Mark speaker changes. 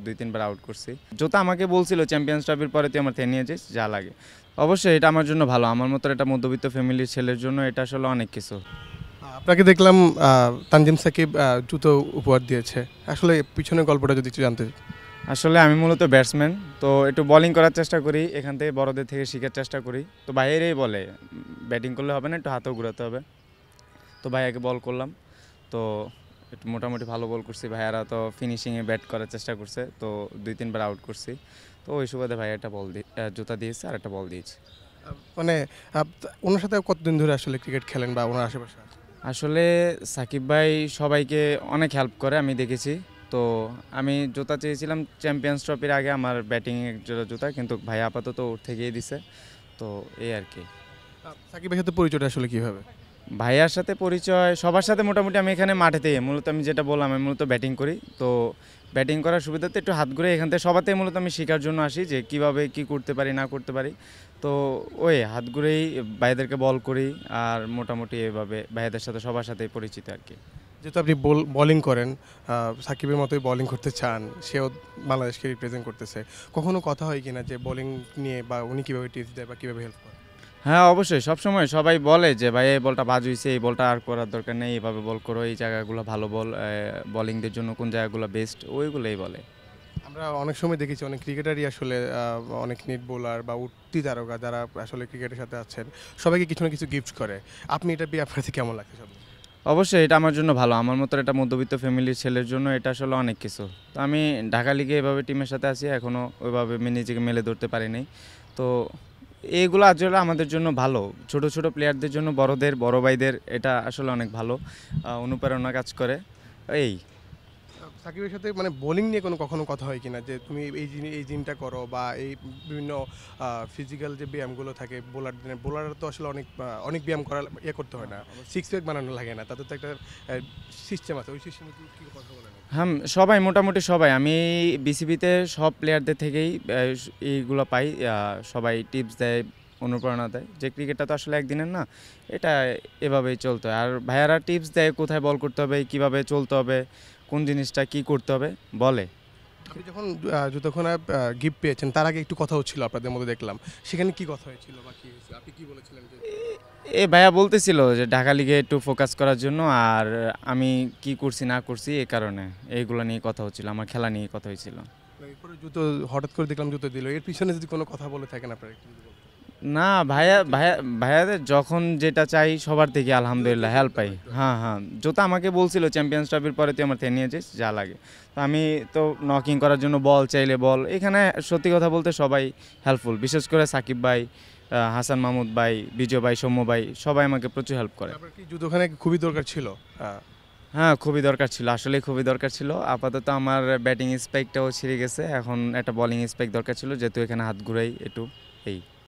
Speaker 1: 2-3 বার out করছি। জোতা আমাকে বলছিল চ্যাম্পিয়ন্স ট্রফির পরে তুই আমার থেকে নিয়ে যাস যা লাগে। অবশ্যই এটা আমার জন্য ভালো, আমার মতো একটা মধ্যবিত্ত ফ্যামিলির ছেলের জন্য এটা আসলে অনেক কিছু।
Speaker 2: আপনাকে দেখলাম তানজিম সাকিব জুতো উপহার দিয়েছে, আসলে পিছনের গল্পটা যদি একটু জানতে।
Speaker 1: আসলে আমি মূলত ব্যাটসম্যান, তো একটু বোলিং করার চেষ্টা করি, এখান থেকে বড়দের থেকে শেখার চেষ্টা করি। তো ভাইয়েরাই বলে ব্যাটিং করলে হবে না, একটু হাতেও ঘুরাতে হবে। তো ভাইয়াকে বল করলাম, তো একটু মোটামুটি ভালো বল করছি। ভাইয়ারা তো ফিনিশিংয়ে ব্যাট করার চেষ্টা করছে, তো 2-3 বার আউট করছি। তো ওই সুবাদে ভাইয়া একটা জুতা দিয়েছে আর একটা বল দিয়েছে।
Speaker 2: মানে ওনার সাথে কতদিন ধরে আসলে ক্রিকেট খেলেন বা ওনার আশেপাশে?
Speaker 1: আসলে সাকিব ভাই সবাইকে অনেক হেল্প করে আমি দেখেছি। তো আমি জুতা চেয়েছিলাম চ্যাম্পিয়ন্স ট্রফির আগে আমার ব্যাটিংয়ের জোড়া জুতা, কিন্তু ভাই আপাতত ওর থেকেই দিছে। তো এই আর কি।
Speaker 2: সাকিবের সাথে পরিচয়টা আসলে কীভাবে?
Speaker 1: ভাইয়ার সাথে পরিচয় সবার সাথে মোটামুটি আমি এখানে মাঠেতেই, মূলত আমি যেটা বললাম আমি মূলত ব্যাটিং করি। তো ব্যাটিং করার সুবিধাতে একটু হাত ঘুরে এখান থেকে সবাতেই মূলত আমি শেখার জন্য আসি যে কিভাবে কি করতে পারি না করতে পারি। তো ওই হাত ঘুরেই ভাইদেরকে বল করি, আর মোটামুটি এভাবে ভাইয়াদের সাথে সবার সাথেই পরিচিত আর কি।
Speaker 2: যেহেতু আপনি বোলিং করেন, সাকিবের মতোই বোলিং করতে চান, সেও বাংলাদেশকে রিপ্রেজেন্ট করতেছে, কখনো কথা হয় কিনা যে বোলিং নিয়ে বা উনি কীভাবে টিপস দেয় বা কীভাবে হেল্প করে?
Speaker 1: হ্যাঁ অবশ্যই, সবসময় সবাই বলে যে ভাই এই বলটা বাজ হইছে, এই বলটা আর করার দরকার নেই, এইভাবে বল করো, এই জায়গাগুলো ভালো বল, বোলিংদের জন্য কোন জায়গাগুলো বেস্ট, ওইগুলোই বলে।
Speaker 2: আমরা অনেক সময় দেখেছি অনেক ক্রিকেটারই আসলে অনেক নেট বোলার বা উঠতি তারকা যারা আসলে ক্রিকেটের সাথে আছেন, সবাইকে কিছু না কিছু গিফট করে। আপনি এটা পেয়ে আপনার কাছে কেমন লাগছে সব?
Speaker 1: অবশ্যই এটা আমার জন্য ভালো, আমার মতো একটা মধ্যবিত্ত ফ্যামিলির ছেলের জন্য এটা আসলে অনেক কিছু। তো আমি ঢাকা লিগে এভাবে টিমের সাথে আছি, এখনও ওইভাবে নিজেকে মেলে ধরতে পারিনি। তো এইগুলো আসলে আমাদের জন্য ভালো, ছোট ছোট প্লেয়ারদের জন্য, বড় ভাইদের এটা আসলে অনেক ভালো, অনুপ্রেরণা কাজ করে এই।
Speaker 2: সাকিবের সাথে মানে বোলিং নিয়ে কখনো কথা হয় কিনা যে তুমি এই জিমটা করো বা এই বিভিন্ন ফিজিক্যাল যে ব্যায়ামগুলো থাকে বোলাররা তো আসলে অনেক ব্যায়াম করা করতে হয় না, সিক্স প্যাক বানানো লাগে না, তাদের তো একটা সিস্টেম আছে, ওই সিস্টেমে কি কথা বলে?
Speaker 1: হ্যাঁ সবাই মোটামুটি সবাই, আমি বিসিবিতে সব প্লেয়ারদের থেকেই এইগুলো পাই। সবাই টিপস দেয়, অনুপ্রেরণা দেয় যে ক্রিকেটটা তো আসলে একদিনের না, এটা এভাবেই চলতে হয়। আর ভাইয়ারা টিপস দেয় কোথায় বল করতে হবে, কিভাবে চলতে হবে, কোন জিনিসটা কি করতে হবে বলে।
Speaker 2: আপনি যখন যতক্ষণ গিফট পেয়েছেন তার আগে একটু কথা হচ্ছিল আপনাদের মধ্যে দেখলাম, সেখানে কি কথা হয়েছিল বা কি হয়েছিল, আপনি কি বলেছিলেন যে?
Speaker 1: এ ভাইয়া বলতেছিল যে ঢাকা লিগে একটু ফোকাস করার জন্য, আর আমি কি করছি না করছি এই কারণে এইগুলো নিয়ে কথা হচ্ছিল, আমার খেলা নিয়ে কথা হয়েছিল।
Speaker 2: এরপরে জুতো হঠাৎ করে দেখলাম জুতো দিল, এর পিছনে যদি কোনো কথা বলে থাকেন আপনারা একটু যদি বলতেন।
Speaker 1: না ভাইয়াদের যখন যেটা চাই সবার থেকে আলহামদুলিল্লাহ হেল্প পাই। হ্যাঁ হ্যাঁ, জোতা আমাকে বলছিল চ্যাম্পিয়ন্স ট্রফির পরে তুই আমার থেকে নিয়ে যাস যা লাগে। তো আমি তো নকিং করার জন্য বল চাইলে বল, এখানে সত্যি কথা বলতে সবাই হেল্পফুল, বিশেষ করে সাকিব ভাই, হাসান মাহমুদ ভাই, বিজয় ভাই, সৌম্য ভাই, সবাই আমাকে প্রচুর হেল্প করে।
Speaker 2: আপনার কি জুতোখানে খুবই দরকার ছিল?
Speaker 1: হ্যাঁ খুবই দরকার ছিল, আসলে খুবই দরকার ছিল। আপাতত আমার ব্যাটিং স্পাইকটাও ছিঁড়ে গেছে, এখন একটা বোলিং স্পাইক দরকার ছিল, যেহেতু এখানে হাত ঘুরাই একটু এই।